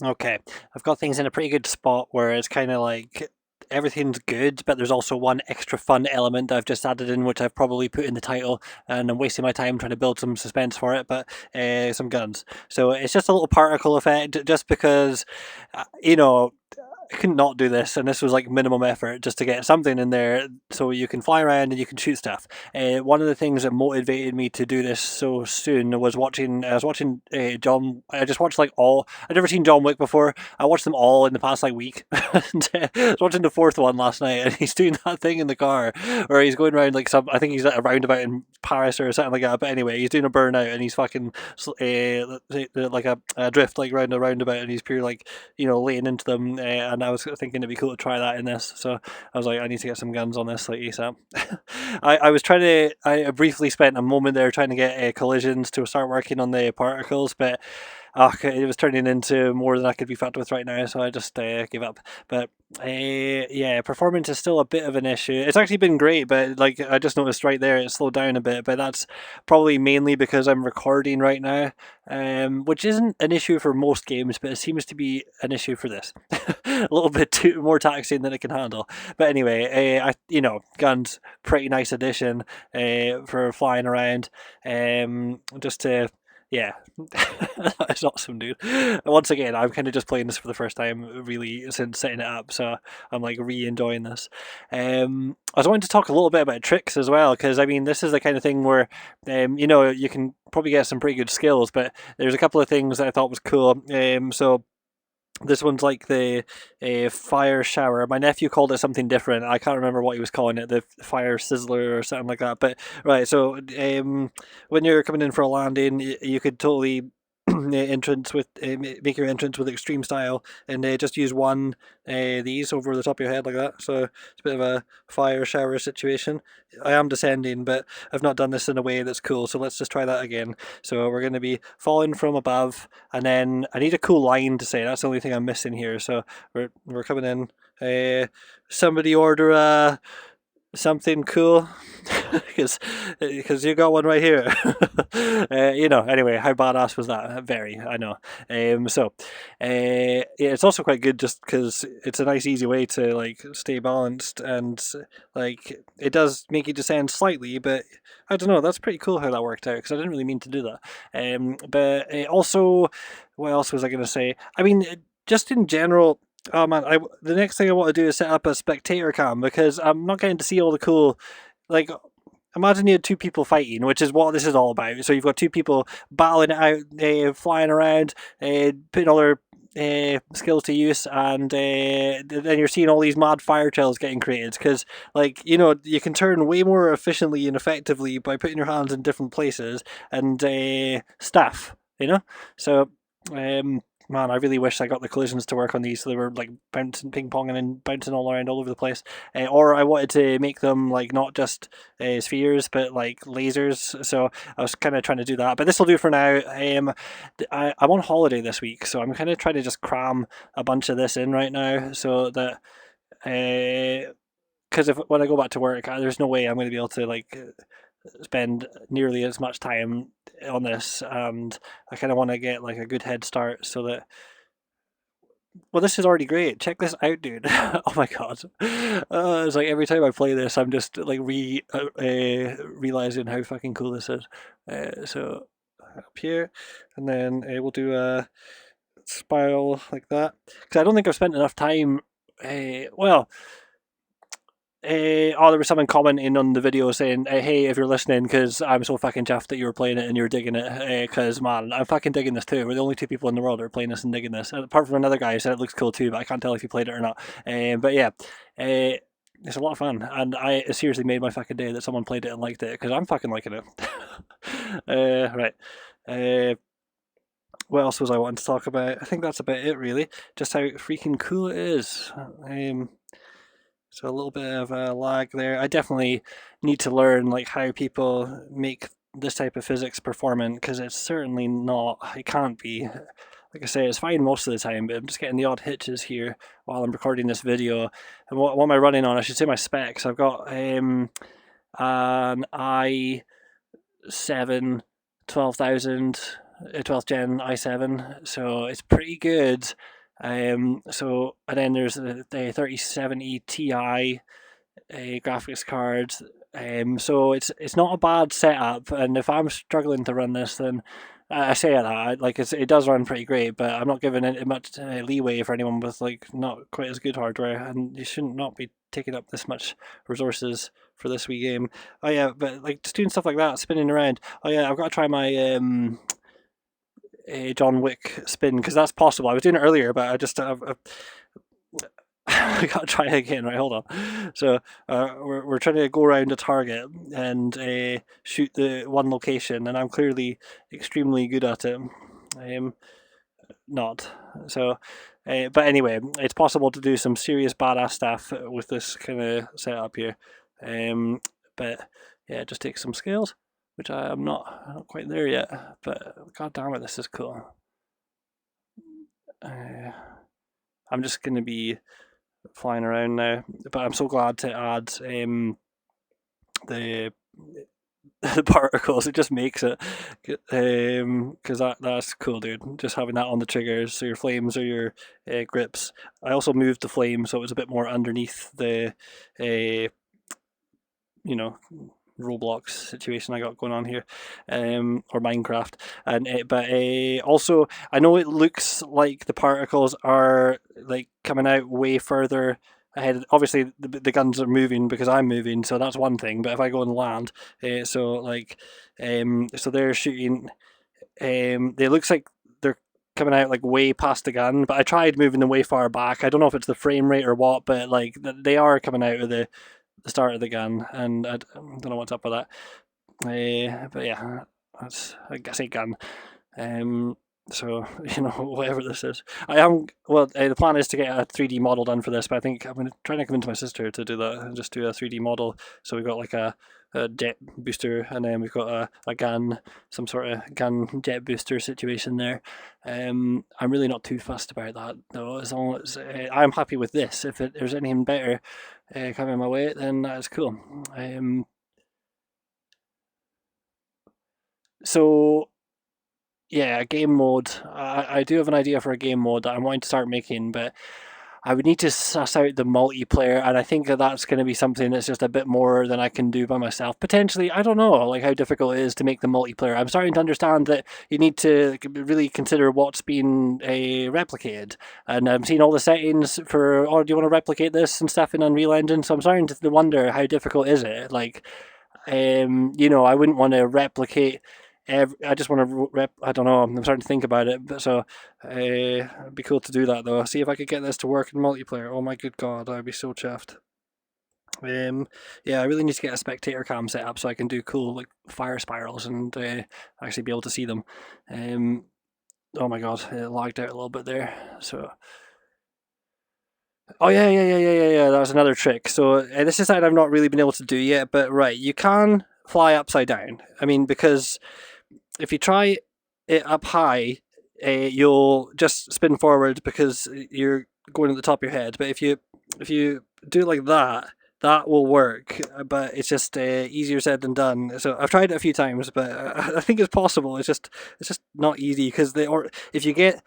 Okay, I've got things in a pretty good spot where it's kind of like everything's good, but there's also one extra fun element that I've just added in, which I've probably put in the title, and I'm wasting my time trying to build some suspense for it. But some guns. So it's just a little particle effect, just because, you know, I could not do this, and this was like minimum effort just to get something in there so you can fly around and you can shoot stuff. One of the things that motivated me to do this so soon was watching. I was watching John. I just watched like all. I'd never seen John Wick before. I watched them all in the past like week. And, I was watching the fourth one last night, and he's doing that thing in the car where he's going around like some. I think he's at a roundabout in Paris or something like that. But anyway, he's doing a burnout and he's fucking like a drift like round a roundabout, and he's pure like laying into them. And I was thinking it'd be cool to try that in this. So I was like, I need to get some guns on this like ASAP. I was trying to. I briefly spent a moment there trying to get collisions to start working on the particles, but it was turning into more than I could be fucked with right now, so I just gave up. But yeah, performance is still a bit of an issue. It's actually been great, but like I just noticed right there, it slowed down a bit. But that's probably mainly because I'm recording right now, which isn't an issue for most games, but it seems to be an issue for this. A little bit too more taxing than it can handle. But anyway, guns, pretty nice addition for flying around. Just to yeah, it's awesome, dude. Once again, I'm kind of just playing this for the first time, really, since setting it up. So I'm like re-enjoying this. I was wanting to talk a little bit about tricks as well, because I mean, this is the kind of thing where, you can probably get some pretty good skills, but there's a couple of things that I thought was cool. So this one's like the fire shower. My nephew called it something different. I can't remember what he was calling it, the fire sizzler or something like that. But right, so when you're coming in for a landing, you could totally entrance with make your entrance with extreme style, and just use one these over the top of your head like that. So it's a bit of a fire shower situation. I am descending, but I've not done this in a way that's cool. So let's just try that again. So we're going to be falling from above, and then I need a cool line to say. That's the only thing I'm missing here. So we're coming in. Somebody order something cool, because you got one right here. Anyway, how badass was that? Very, I know. Yeah, it's also quite good just because it's a nice easy way to like stay balanced, and like it does make you descend slightly, but I don't know, that's pretty cool how that worked out, because I didn't really mean to do that. But also, what else was I going to say? I mean, just in general, oh man, the next thing I want to do is set up a spectator cam, because I'm not getting to see all the cool, like, imagine you had two people fighting, which is what this is all about. So you've got two people battling it out, flying around, putting all their skills to use, and then you're seeing all these mad fire trails getting created, because like you can turn way more efficiently and effectively by putting your hands in different places and stuff. So man, I really wish I got the collisions to work on these so they were like bouncing, ping ponging, and bouncing all around all over the place. Or I wanted to make them like not just spheres but like lasers. So I was kind of trying to do that. But this will do for now. I'm on holiday this week, so I'm kind of trying to just cram a bunch of this in right now so that. Because if when I go back to work, there's no way I'm going to be able to like spend nearly as much time on this, and I kind of want to get like a good head start so that. Well, this is already great. Check this out, dude. Oh my god. It's like every time I play this, I'm just like realizing how fucking cool this is. So up here, and then we'll do a spiral like that. Because I don't think I've spent enough time. Well, there was someone commenting on the video saying, "Hey, if you're listening, because I'm so fucking chuffed that you were playing it and you're digging it, because man, I'm fucking digging this too. We're the only two people in the world that are playing this and digging this. Apart from another guy who said it looks cool too, but I can't tell if he played it or not. But yeah, it's a lot of fun, and it seriously made my fucking day that someone played it and liked it, because I'm fucking liking it. Right. What else was I wanting to talk about? I think that's about it, really. Just how freaking cool it is. So a little bit of a lag there. I definitely need to learn like how people make this type of physics performant, because it's certainly not. It can't be. Like I say, it's fine most of the time, but I'm just getting the odd hitches here while I'm recording this video. And what am I running on? I should say my specs. I've got an i7 12,000 12th gen i7, so it's pretty good. And then there's the 3070 Ti graphics card. So it's not a bad setup, and if I'm struggling to run this, then I say that like it does run pretty great, but I'm not giving it much leeway for anyone with like not quite as good hardware, and you shouldn't not be taking up this much resources for this wee game. Oh yeah, but like just doing stuff like that, spinning around. Oh yeah, I've got to try my John Wick spin because that's possible. I was doing it earlier, but I gotta try again. Right, hold on. So we're trying to go around a target and shoot the one location, and I'm clearly extremely good at it. Not so. But anyway, it's possible to do some serious badass stuff with this kind of setup here. But yeah, it just takes some skills, which I'm not quite there yet. But god damn it, this is cool. I'm just gonna be flying around now, but I'm so glad to add the the particles. It just makes it because that's cool, dude. Just having that on the triggers, so your flames or your grips. I also moved the flame so it was a bit more underneath the you know Roblox situation I got going on here, or Minecraft, and but also I know it looks like the particles are like coming out way further ahead. Obviously, the guns are moving because I'm moving, so that's one thing. But if I go and land, so like, so they're shooting. It looks like they're coming out like way past the gun, but I tried moving them way far back. I don't know if it's the frame rate or what, but like they are coming out of the start of the gun, and I don't know what's up with that. But yeah, that's I guess a gun. Um, so whatever this is, I am well. The plan is to get a 3D model done for this, but I think I'm going to try and convince my sister to do that and just do a 3D model. So we've got like a jet booster, and then we've got a gun, some sort of gun jet booster situation there. I'm really not too fussed about that though, as long as I'm happy with this. If there's anything better coming my way, then that is cool. So yeah, game mode. I do have an idea for a game mode that I'm wanting to start making, but I would need to suss out the multiplayer, and I think that that's going to be something that's just a bit more than I can do by myself. Potentially, I don't know, like how difficult it is to make the multiplayer. I'm starting to understand that you need to really consider what's being replicated, and I'm seeing all the settings for, oh, do you want to replicate this and stuff in Unreal Engine? So I'm starting to wonder how difficult is it, like. I wouldn't want to replicate. I just want to I don't know. I'm starting to think about it, but so it'd be cool to do that though. See if I could get this to work in multiplayer. Oh my good god, I'd be so chuffed. Yeah, I really need to get a spectator cam set up so I can do cool like fire spirals and actually be able to see them. Oh my god, it lagged out a little bit there. So oh yeah. That was another trick. So this is something I've not really been able to do yet, but right, you can fly upside down. I mean, because if you try it up high, you'll just spin forward because you're going at the top of your head. But if you do it like that, that will work. But it's just easier said than done. So I've tried it a few times, but I think it's possible. It's just not easy because if you get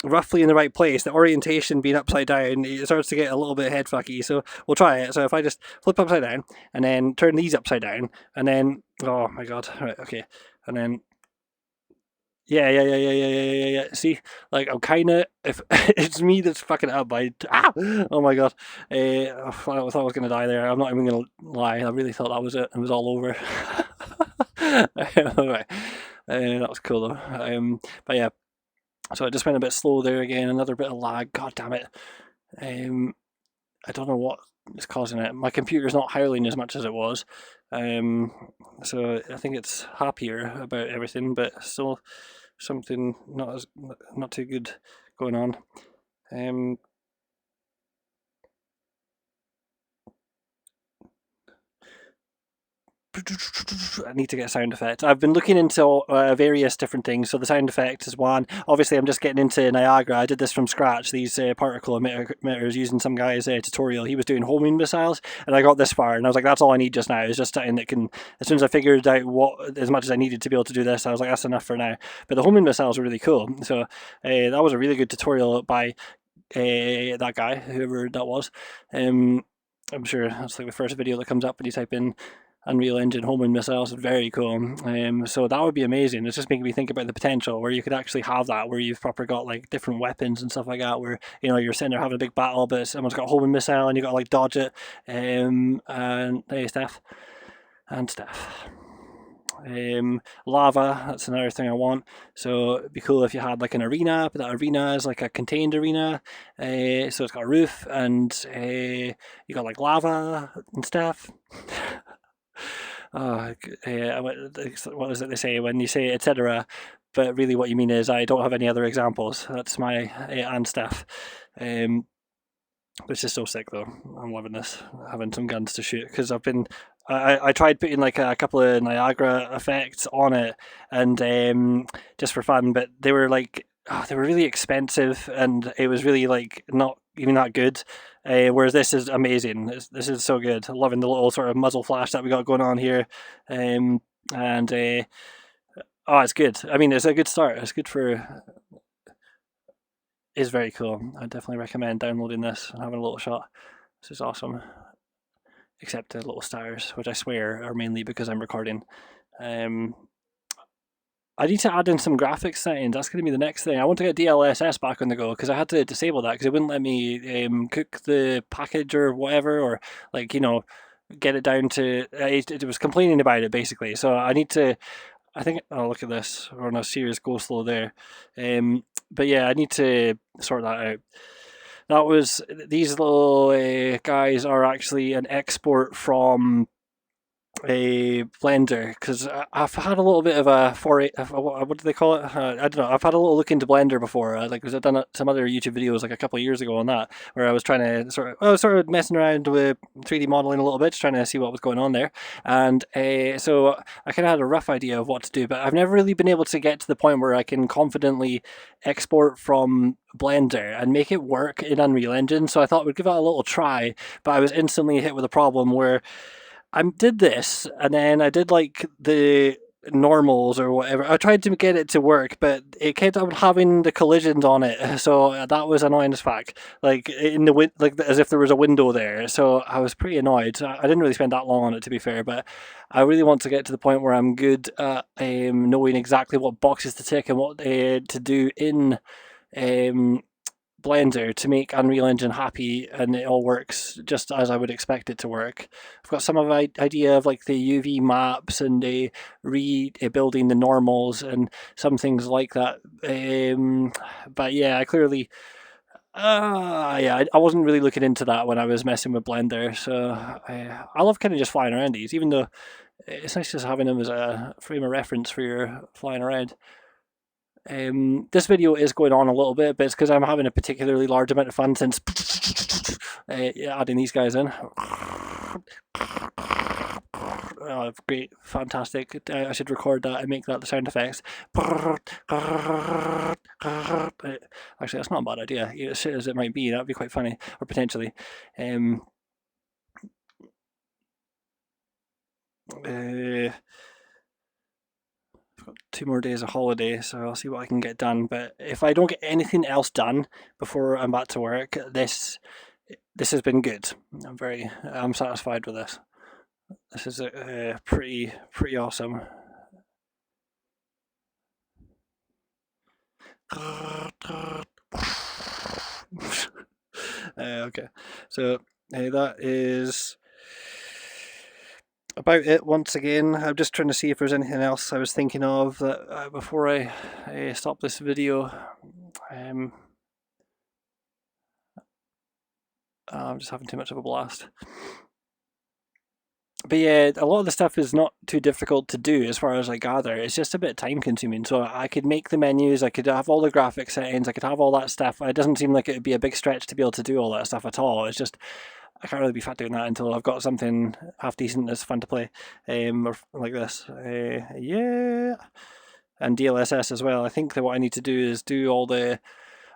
roughly in the right place, the orientation being upside down, it starts to get a little bit head fucky. So we'll try it. So if I just flip upside down and then turn these upside down and then, oh my god, right, okay, and then yeah. See, like I'm kind of if it's me that's fucking it up by oh my god, I thought I was gonna die there. I'm not even gonna lie. I really thought that was it. It was all over. Anyway, that was cool though. But yeah, so I just went a bit slow there again. Another bit of lag. God damn it. Um, I don't know what is causing it. My computer's not howling as much as it was. Um, so I think it's happier about everything, but still something not too good going on. Um, I need to get sound effects. I've been looking into various different things. So the sound effects is one. Obviously, I'm just getting into Niagara. I did this from scratch. These particle emitters using some guy's tutorial. He was doing homing missiles, and I got this far, and I was like, that's all I need just now. Is just something that can. As soon as I figured out what as much as I needed to be able to do this, I was like, that's enough for now. But the homing missiles were really cool. So that was a really good tutorial by that guy, whoever that was. I'm sure that's like the first video that comes up when you type in Unreal Engine homing missiles. Very cool. So that would be amazing. It's just making me think about the potential where you could actually have that, where you've proper got like different weapons and stuff like that, where you're sitting there having a big battle, but someone's got a homing missile and you got to like dodge it, and stuff. Lava, that's another thing I want. So it'd be cool if you had like an arena, but that arena is like a contained arena. So it's got a roof and you got like lava and stuff. What is it they say when you say etc.? But really, what you mean is I don't have any other examples. That's my and stuff. This is so sick though. I'm loving this. Having some guns to shoot because I tried putting like a couple of Niagara effects on it and just for fun, but they were like they were really expensive and it was really like not even that good. Whereas this is amazing. This is so good. I'm loving the little sort of muzzle flash that we got going on here, and oh, it's good. I mean, it's a good start. It's good for. Is very cool. I definitely recommend downloading this and having a little shot. This is awesome. Except the little stars, which I swear are mainly because I'm recording. I need to add in some graphics settings. That's going to be the next thing. I want to get DLSS back on the go because I had to disable that because it wouldn't let me cook the package or whatever, or like get it down to. It was complaining about it basically. So I need to. I think. Oh, look at this. We're on a serious go slow there. But yeah, I need to sort that out. That was these little guys are actually an export from a Blender because I've had a little bit of a foray. What do they call it? I don't know. I've had a little look into Blender before. Like, I've done some other YouTube videos like a couple of years ago on that, where I was trying to sort of messing around with 3D modeling a little bit, just trying to see what was going on there. And so I kind of had a rough idea of what to do, but I've never really been able to get to the point where I can confidently export from Blender and make it work in Unreal Engine. So I thought we'd give it a little try, but I was instantly hit with a problem where I did this, and then I did like the normals or whatever. I tried to get it to work, but it kept on having the collisions on it, so that was annoying as fuck. Like in the like as if there was a window there. So I was pretty annoyed. I didn't really spend that long on it, to be fair, but I really want to get to the point where I'm good at knowing exactly what boxes to tick and what to do in Blender to make Unreal Engine happy and it all works just as I would expect it to work. I've got some of an idea of like the UV maps and rebuilding the normals and some things like that. But yeah, I clearly, I wasn't really looking into that when I was messing with Blender. So I love kind of just flying around these, even though it's nice just having them as a frame of reference for your flying around. This video is going on a little bit, but it's because I'm having a particularly large amount of fun since adding these guys in. Oh, great, fantastic. I should record that and make that the sound effects. Actually, that's not a bad idea. As shit as it might be, that would be quite funny, or potentially. I've got 2 more days of holiday, so I'll see what I can get done. But if I don't get anything else done before I'm back to work, this has been good. I'm satisfied with this. This is pretty awesome. Okay, so that is about it once again. I'm just trying to see if there's anything else I was thinking of that before I stop this video. I'm just having too much of a blast. But yeah, a lot of the stuff is not too difficult to do as far as I gather. It's just a bit time consuming. So I could make the menus, I could have all the graphic settings, I could have all that stuff. It doesn't seem like it would be a big stretch to be able to do all that stuff at all. It's just I can't really be fat doing that until I've got something half decent that's fun to play, or like this. Yeah, and DLSS as well. I think that what I need to do is do all the.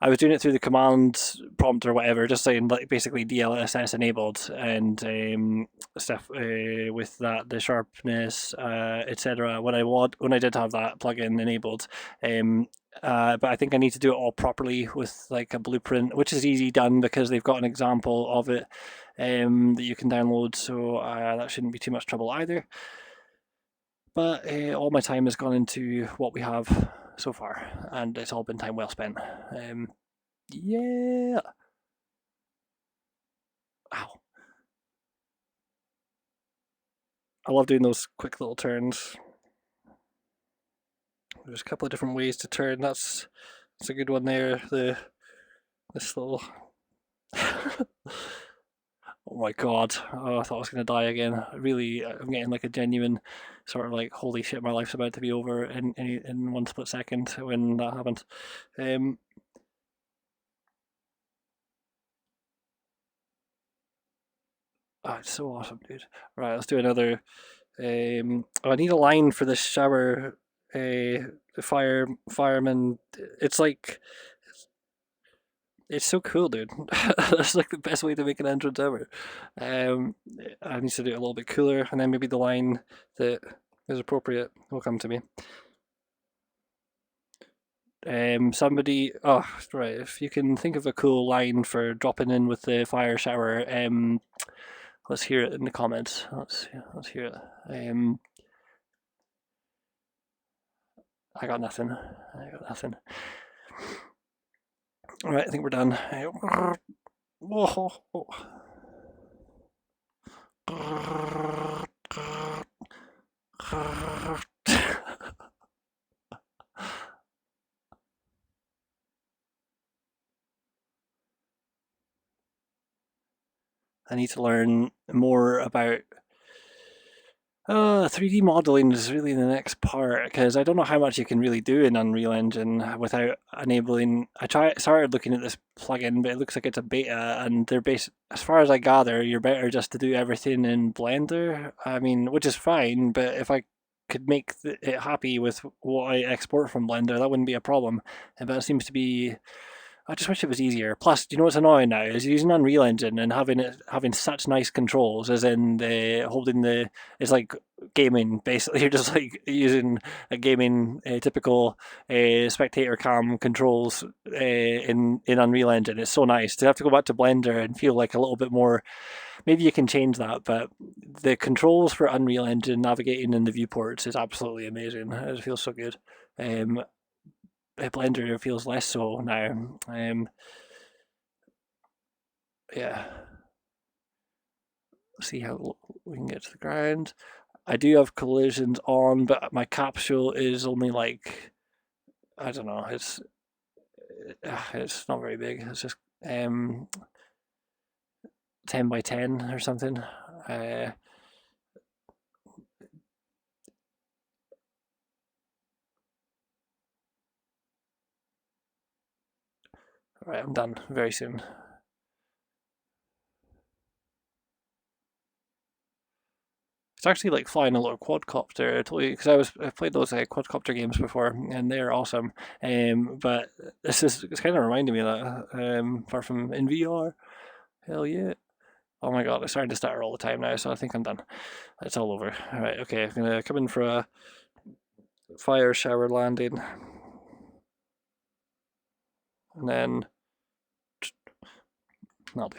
I was doing it through the command prompt or whatever, just saying like basically DLSS enabled and stuff with that, the sharpness, etc. When I did have that plugin enabled, um, but I think I need to do it all properly with like a blueprint, which is easy done because they've got an example of it that you can download. So that shouldn't be too much trouble either. But all my time has gone into what we have so far, and it's all been time well spent. Yeah. Ow. I love doing those quick little turns. There's a couple of different ways to turn. That's a good one there. This little. Oh my god! Oh, I thought I was gonna die again. Really, I'm getting like a genuine sort of like holy shit, my life's about to be over in one split second when that happened. Um, oh, it's so awesome, dude. Right, let's do another. Oh, I need a line for this shower. The fireman. It's like it's so cool, dude. That's like the best way to make an entrance ever. Um, I need to do it a little bit cooler, and then maybe the line that is appropriate will come to me. Somebody, oh right, if you can think of a cool line for dropping in with the fire shower, let's hear it in the comments. Let's hear it. I got nothing. I got nothing. All right, I think we're done. I need to learn more about 3D modeling is really the next part because I don't know how much you can really do in Unreal Engine without enabling. Started looking at this plugin, but it looks like it's a beta, and they're based. As far as I gather, you're better just to do everything in Blender. I mean, which is fine, but if I could make it happy with what I export from Blender, that wouldn't be a problem. But it seems to be I just wish it was easier. Plus, do you know what's annoying now is using Unreal Engine and having such nice controls, as in the holding the it's like gaming basically. You're just like using a gaming typical spectator cam controls in Unreal Engine. It's so nice to have to go back to Blender and feel like a little bit more. Maybe you can change that, but the controls for Unreal Engine navigating in the viewports is absolutely amazing. It feels so good. Um, Blender feels less so now. Yeah, see how we can get to the ground. I do have collisions on, but my capsule is only like I don't know. It's not very big. It's just 10 by 10 or something. Right, I'm done very soon. It's actually like flying a little quadcopter. Totally, because I've played those quadcopter games before, and they're awesome. But it's kind of reminding me of that. Apart from in VR, hell yeah! Oh my god, I'm starting to stutter all the time now, so I think I'm done. It's all over. All right, okay, I'm gonna come in for a fire shower landing, and then that'll do.